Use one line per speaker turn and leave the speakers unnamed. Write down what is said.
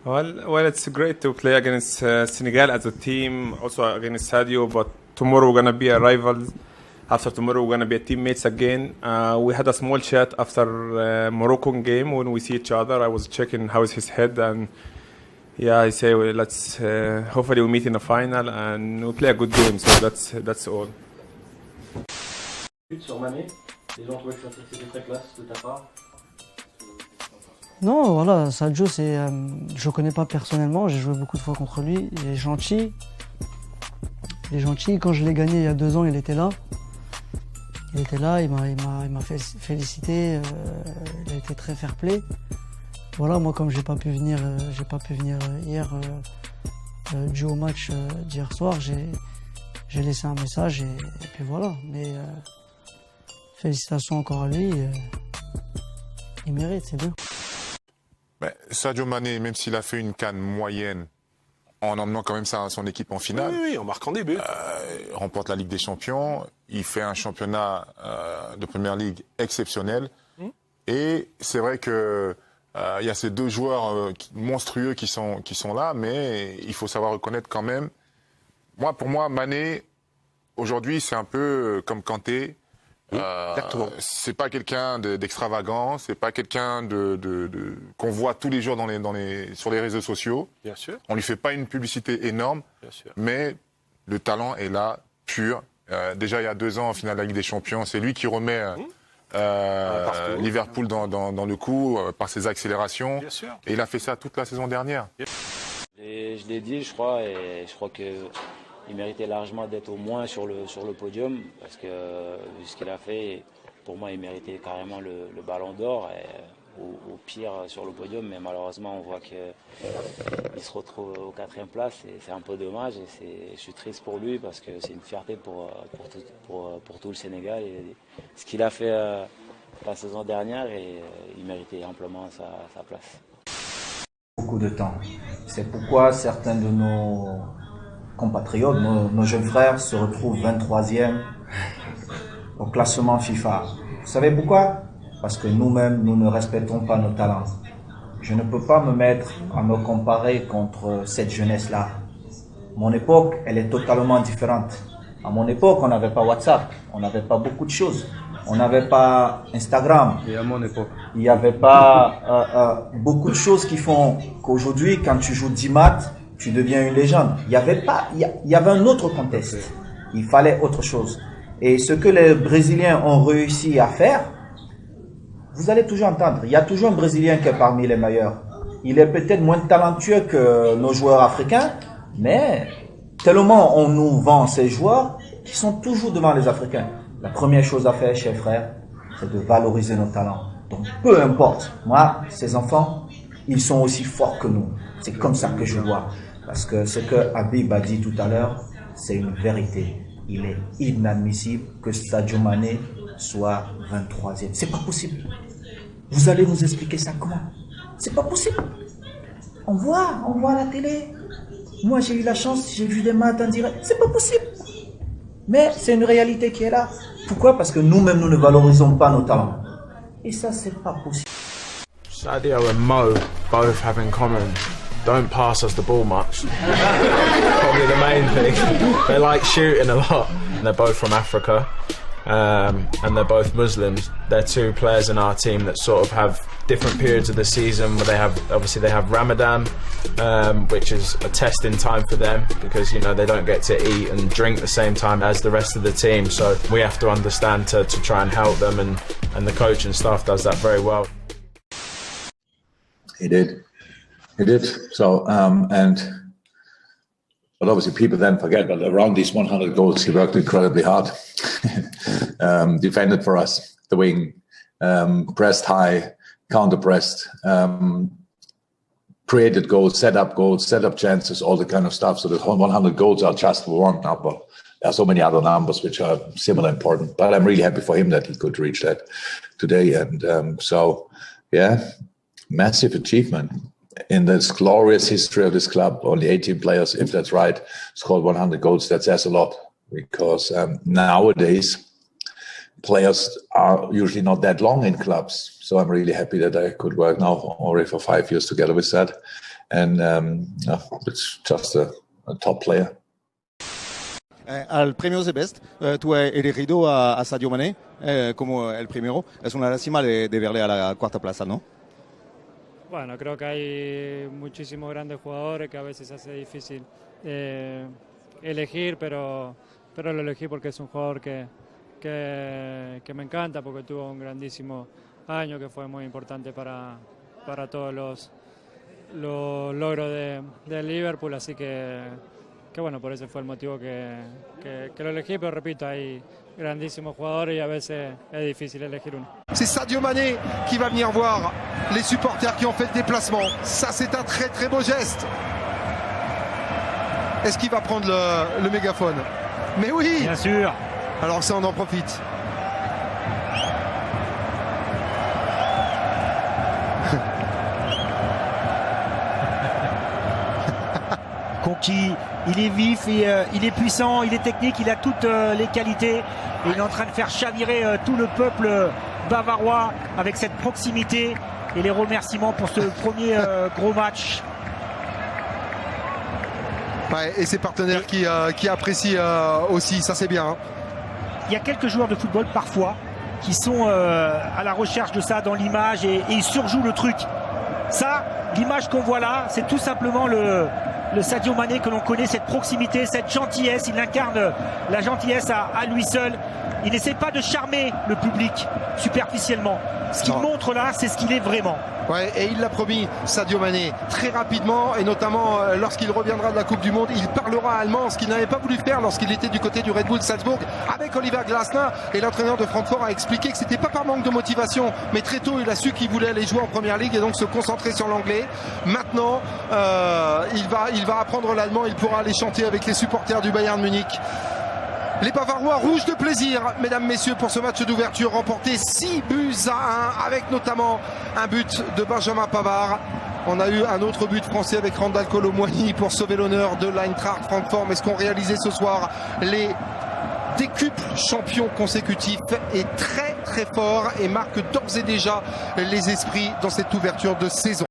Well, it's great to play against Senegal as a team, also against Sadio. But tomorrow we're gonna be a rivals. After tomorrow we're gonna be teammates again. We had a small chat after Moroccan game when we see each other. I was checking how is his head, and yeah, I say well, let's hopefully we meet in the final and we play a good game. So that's all.
Sur Mané, les gens trouvaient que c'était très classe de ta part.
Non, voilà, Sadio, je le connais pas personnellement, j'ai joué beaucoup de fois contre lui, il est gentil. Il est gentil, quand je l'ai gagné il y a 2 ans, il était là. Il m'a félicité, il a été très fair-play. Voilà, moi comme j'ai pas pu venir hier dû au match d'hier soir, j'ai laissé un message et puis voilà. Mais félicitations encore à lui, il mérite, c'est bien.
Sadio Mané, même s'il a fait une CAN moyenne, en emmenant quand même son équipe en finale,
oui, en marquant des buts,
remporte la Ligue des Champions, il fait un championnat de Première Ligue exceptionnel. Et c'est vrai que il y a ces 2 joueurs monstrueux qui sont là, mais il faut savoir reconnaître quand même. Pour moi, Mané, aujourd'hui, c'est un peu comme Kanté. C'est pas quelqu'un d'extravagant, c'est pas quelqu'un qu'on voit tous les jours sur les réseaux sociaux.
Bien sûr.
On lui fait pas une publicité énorme,
Bien sûr.
mais le talent est là, pur. Déjà il y a 2 ans en finale de la Ligue des Champions, c'est lui qui remet Liverpool dans le coup par ses accélérations.
Bien sûr.
Et il a fait ça toute la saison dernière.
Je l'ai dit, je crois, et je crois que il méritait largement d'être au moins sur le podium, parce que vu ce qu'il a fait, pour moi, il méritait carrément le ballon d'or, au pire sur le podium, mais malheureusement, on voit qu'il se retrouve au 4e place, et c'est un peu dommage, et je suis triste pour lui, parce que c'est une fierté pour tout le Sénégal, et ce qu'il a fait la saison dernière, et il méritait amplement sa place.
Beaucoup de temps. C'est pourquoi certains de nos compatriotes, nos jeunes frères se retrouvent 23e au classement FIFA. Vous savez pourquoi? Parce que nous-mêmes, nous ne respectons pas nos talents. Je ne peux pas me mettre à me comparer contre cette jeunesse-là. Mon époque, elle est totalement différente. À mon époque, on n'avait pas WhatsApp, on n'avait pas beaucoup de choses. On n'avait pas Instagram.
Et à mon époque.
Il n'y avait pas beaucoup de choses qui font qu'aujourd'hui, quand tu joues 10 matchs, tu deviens une légende. Il y avait un autre contexte. Il fallait autre chose. Et ce que les Brésiliens ont réussi à faire, vous allez toujours entendre. Il y a toujours un Brésilien qui est parmi les meilleurs. Il est peut-être moins talentueux que nos joueurs africains, mais tellement on nous vend ces joueurs qui sont toujours devant les Africains. La première chose à faire, chers frères, c'est de valoriser nos talents. Donc, peu importe. Moi, ces enfants, ils sont aussi forts que nous. C'est comme ça que je vois. Parce que ce que Habib a dit tout à l'heure, c'est une vérité. Il est inadmissible que Sadio Mané soit 23e. C'est pas possible. Vous allez nous expliquer ça comment? C'est pas possible. On voit à la télé. Moi, j'ai eu la chance, j'ai vu des matchs en direct. C'est pas possible. Mais c'est une réalité qui est là. Pourquoi? Parce que nous-mêmes, nous ne valorisons pas nos talents. Et ça, c'est pas possible.
Sadio and Mo both have in common, don't pass us the ball much. Probably the main thing. They like shooting a lot. And they're both from Africa, and they're both Muslims. They're 2 players in our team that sort of have different periods of the season where they have Ramadan, which is a testing time for them, because they don't get to eat and drink the same time as the rest of the team. So we have to understand to try and help them, and the coach and staff does that very well.
He did. So, but obviously people then forget that around these 100 goals, he worked incredibly hard. Defended for us, the wing, pressed high, counter-pressed, created goals, set up chances, all the kind of stuff. So the 100 goals are just one number. There are so many other numbers which are similar important. But I'm really happy for him that he could reach that today. And massive achievement. In this glorious history of this club, only 18 players, if that's right, scored 100 goals. That says a lot, because nowadays players are usually not that long in clubs. So I'm really happy that I could work now already for 5 years together with that. and it's just a top player.
Al premio de Best, tú has elegido a Sadio Mané como el primero. Es una lástima de verle a la cuarta plaza, ¿no?
Bueno, creo que hay muchísimos grandes jugadores que a veces hace difícil elegir, pero lo elegí porque es un jugador que me encanta, porque tuvo un grandísimo año que fue muy importante para todos los logros de Liverpool, así que bueno, por eso fue el motivo que lo elegí, pero repito, hay grandísimos jugadores y a veces es difícil elegir uno.
C'est Sadio Mané qui va venir voir les supporters qui ont fait le déplacement. Ça, c'est un très très beau geste. Est-ce qu'il va prendre le mégaphone? Mais oui!
Bien sûr!
Alors ça, on en profite.
Conquis, il est vif, et, il est puissant, il est technique, il a toutes les qualités. Et il est en train de faire chavirer tout le peuple bavarois avec cette proximité et les remerciements pour ce premier gros match.
Ouais, et ses partenaires qui apprécient aussi, ça c'est bien. Hein.
Il y a quelques joueurs de football parfois qui sont à la recherche de ça dans l'image et ils surjouent le truc. Ça, l'image qu'on voit là, c'est tout simplement le Sadio Mané que l'on connaît, cette proximité, cette gentillesse. Il incarne la gentillesse à lui seul. Il n'essaie pas de charmer le public superficiellement. Ce qu'il montre là, c'est ce qu'il est vraiment.
Ouais, et il l'a promis, Sadio Mané, très rapidement, et notamment lorsqu'il reviendra de la Coupe du Monde, il parlera allemand, ce qu'il n'avait pas voulu faire lorsqu'il était du côté du Red Bull Salzbourg avec Oliver Glasner. Et l'entraîneur de Francfort a expliqué que c'était pas par manque de motivation, mais très tôt il a su qu'il voulait aller jouer en Première Ligue et donc se concentrer sur l'anglais. Maintenant, il va apprendre l'allemand, il pourra aller chanter avec les supporters du Bayern Munich. Les Bavarois rouges de plaisir, mesdames, messieurs, pour ce match d'ouverture remporté 6-1 avec notamment un but de Benjamin Pavard. On a eu un autre but français avec Randal Kolo Muani pour sauver l'honneur de l'Eintracht Francfort. Mais ce qu'ont réalisé ce soir les décuples champions consécutifs est très très fort et marque d'ores et déjà les esprits dans cette ouverture de saison.